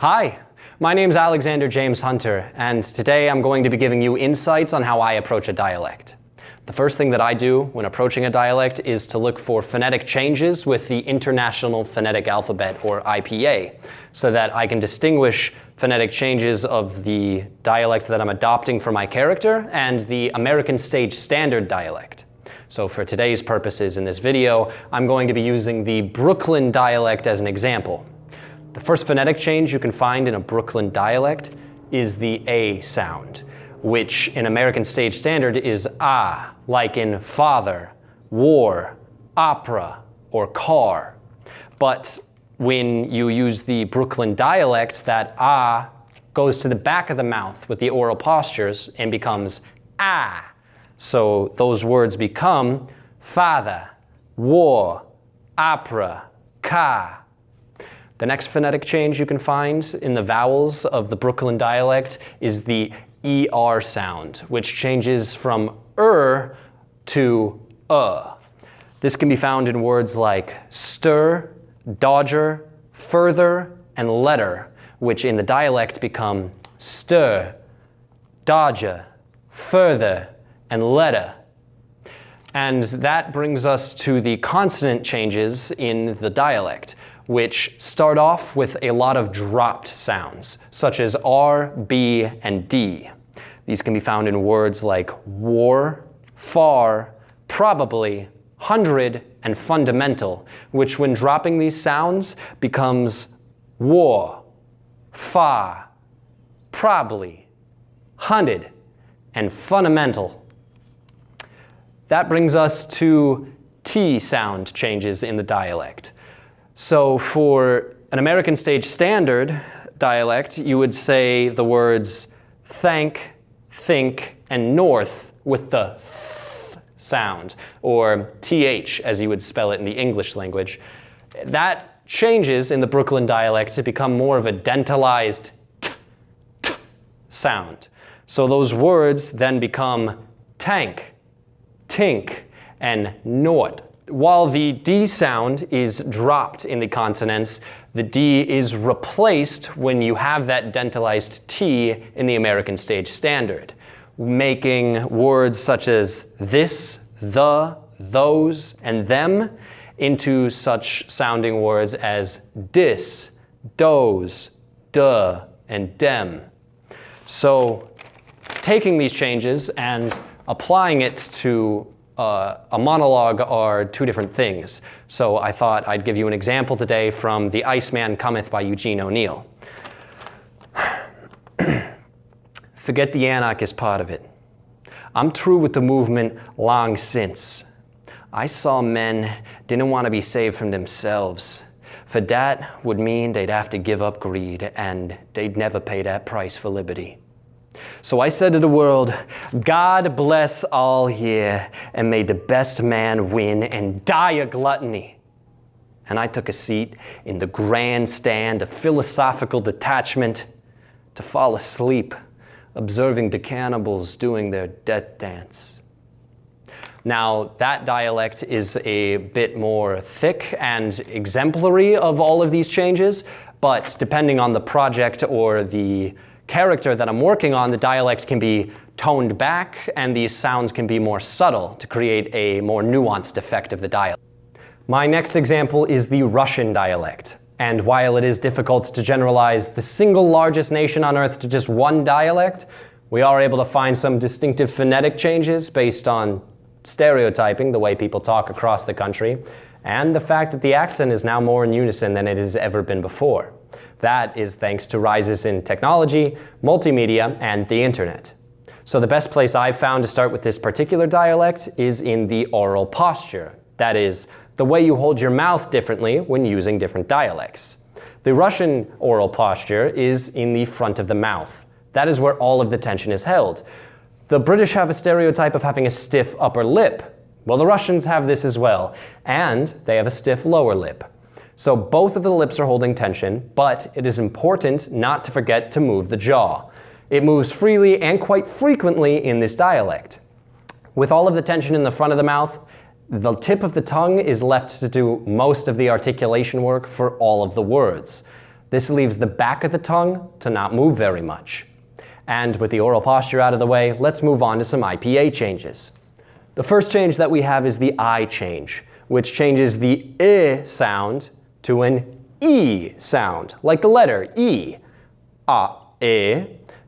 Hi, my name's Alexander James Hunter, and today I'm going to be giving you insights on how I approach a dialect. The first thing that I do when approaching a dialect is to look for phonetic changes with the International Phonetic Alphabet, or IPA, so that I can distinguish phonetic changes of the dialect that I'm adopting for my character and the American Stage Standard dialect. So for today's purposes in this video, I'm going to be using the Brooklyn dialect as an example. The first phonetic change you can find in a Brooklyn dialect is the A sound, which in American Stage Standard is ah, like in father, war, opera, or car. But when you use the Brooklyn dialect, that ah goes to the back of the mouth with the oral postures and becomes ah. So those words become father, war, opera, car. The next phonetic change you can find in the vowels of the Brooklyn dialect is the ER sound, which changes from to This can be found in words like stir, dodger, further, and letter, which in the dialect become stir, dodger, further, and letter. And that brings us to the consonant changes in the dialect, which start off with a lot of dropped sounds, such as R, B, and D. These can be found in words like war, far, probably, hundred, and fundamental, which when dropping these sounds becomes war, far, probably, hundred, and fundamental. That brings us to T sound changes in the dialect. So for an American Stage Standard dialect, you would say the words thank, think, and north with the th sound, or th as you would spell it in the English language. That changes in the Brooklyn dialect to become more of a dentalized t sound. So those words then become tank, tink, and naught. While the D sound is dropped in the consonants, the D is replaced when you have that dentalized T in the American Stage Standard, making words such as this, the, those, and them into such sounding words as dis, doze, duh, and dem. So taking these changes and applying it to a monologue are two different things. So I thought I'd give you an example today from The Iceman Cometh by Eugene O'Neill. Forget the anarchist part of it. I'm through with the movement long since. I saw men didn't want to be saved from themselves. For that would mean they'd have to give up greed, and they'd never pay that price for liberty. So I said to the world, God bless all here, and may the best man win and die a gluttony. And I took a seat in the grandstand of philosophical detachment to fall asleep, observing the cannibals doing their death dance. Now, that dialect is a bit more thick and exemplary of all of these changes, but depending on the project or the character that I'm working on, the dialect can be toned back and these sounds can be more subtle to create a more nuanced effect of the dialect. My next example is the Russian dialect. And while it is difficult to generalize the single largest nation on earth to just one dialect, we are able to find some distinctive phonetic changes based on stereotyping the way people talk across the country, and the fact that the accent is now more in unison than it has ever been before. That is thanks to rises in technology, multimedia, and the internet. So the best place I've found to start with this particular dialect is in the oral posture. That is, the way you hold your mouth differently when using different dialects. The Russian oral posture is in the front of the mouth. That is where all of the tension is held. The British have a stereotype of having a stiff upper lip. Well, the Russians have this as well, and they have a stiff lower lip. So both of the lips are holding tension, but it is important not to forget to move the jaw. It moves freely and quite frequently in this dialect. With all of the tension in the front of the mouth, the tip of the tongue is left to do most of the articulation work for all of the words. This leaves the back of the tongue to not move very much. And with the oral posture out of the way, let's move on to some IPA changes. The first change that we have is the I change, which changes the I sound to an E sound, like the letter E.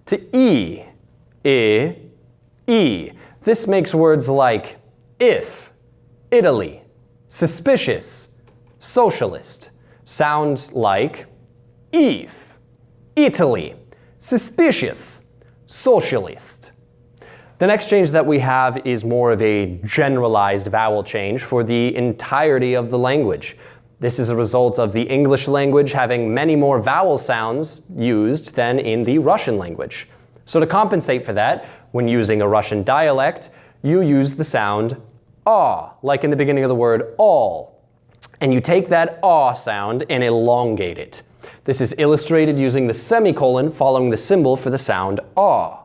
To E. E. This makes words like if, Italy, suspicious, socialist, sound like if, Italy, suspicious, socialist. The next change that we have is more of a generalized vowel change for the entirety of the language. This is a result of the English language having many more vowel sounds used than in the Russian language. So to compensate for that, when using a Russian dialect, you use the sound ah, like in the beginning of the word all. And you take that ah sound and elongate it. This is illustrated using the semicolon following the symbol for the sound ah.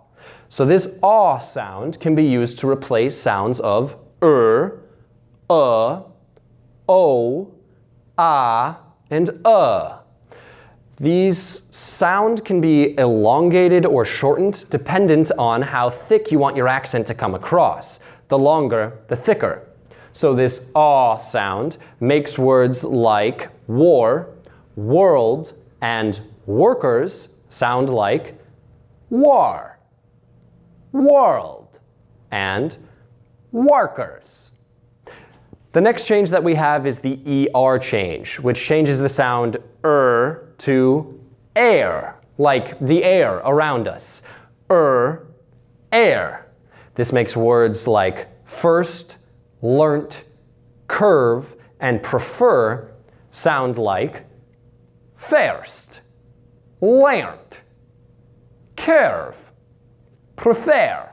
So this ah sound can be used to replace sounds of o, ah, and These sound can be elongated or shortened dependent on how thick you want your accent to come across. The longer, the thicker. So this ah sound makes words like war, world, and workers sound like war, world, and workers. The next change that we have is the ER change, which changes the sound to air, like the air around us. Air. This makes words like first, learnt, curve, and prefer sound like first, learnt, curve, prefer.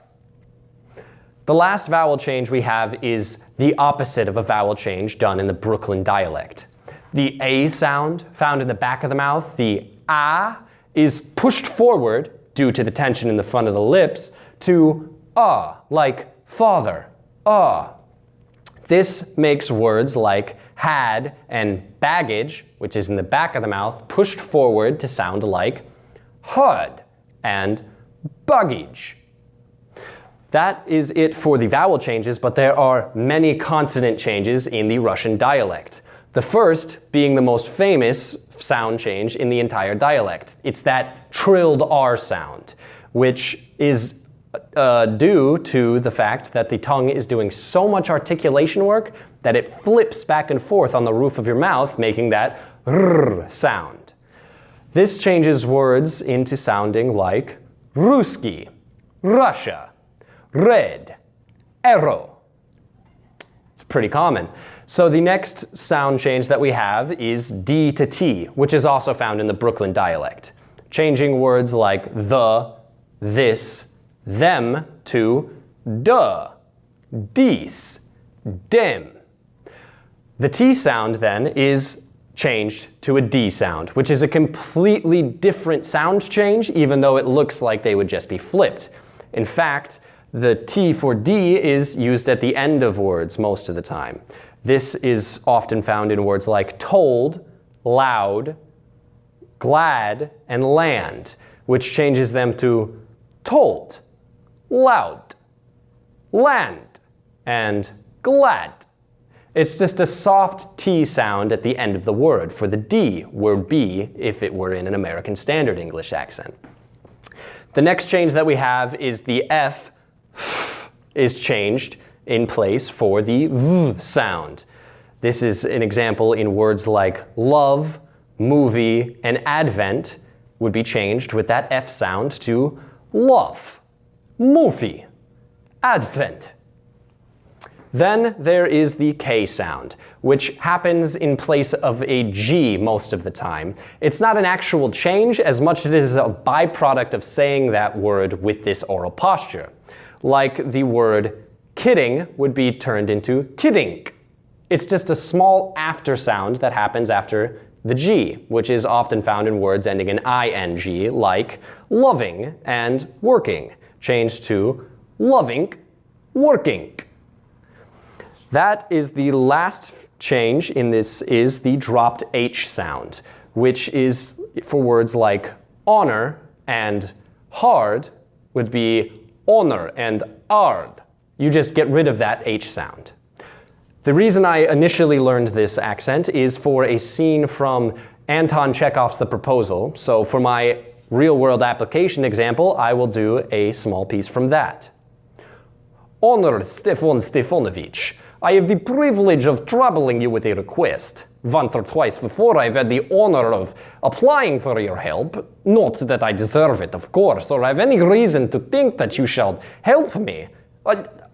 The last vowel change we have is the opposite of a vowel change done in the Brooklyn dialect. The A sound found in the back of the mouth, the ah, is pushed forward due to the tension in the front of the lips to like father, This makes words like had and baggage, which is in the back of the mouth, pushed forward to sound like hud and baggage. That is it for the vowel changes, but there are many consonant changes in the Russian dialect. The first being the most famous sound change in the entire dialect. It's that trilled R sound, which is due to the fact that the tongue is doing so much articulation work that it flips back and forth on the roof of your mouth, making that R sound. This changes words into sounding like Ruski, Russia, red, arrow. It's pretty common. So the next sound change that we have is D to T, which is also found in the Brooklyn dialect, changing words like the, this, them to duh, dies, dem. The T sound then is changed to a D sound, which is a completely different sound change, even though it looks like they would just be flipped. In fact, the T for D is used at the end of words most of the time. This is often found in words like told, loud, glad, and land, which changes them to told, loud, land, and glad. It's just a soft T sound at the end of the word for the D, word B, if it were in an American Standard English accent. The next change that we have is the F is changed in place for the V sound. This is an example in words like love, movie, and advent would be changed with that F sound to love, movie, advent. Then there is the K sound, which happens in place of a G most of the time. It's not an actual change as much as it is a byproduct of saying that word with this oral posture. Like the word kidding would be turned into kiddink. It's just a small after sound that happens after the G, which is often found in words ending in ing, like loving and working, changed to loving, working. That is the last change in this is the dropped H sound, which is for words like honor and hard would be honor and ard. You just get rid of that H sound. The reason I initially learned this accent is for a scene from Anton Chekhov's The Proposal. So for my real-world application example, I will do a small piece from that. Honor Stefan Stefanovich, I have the privilege of troubling you with a request. Once or twice before I've had the honor of applying for your help. Not that I deserve it, of course, or have any reason to think that you shall help me.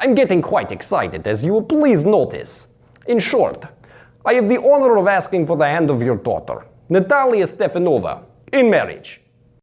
I'm getting quite excited, as you will please notice. In short, I have the honor of asking for the hand of your daughter, Natalia Stefanova, in marriage.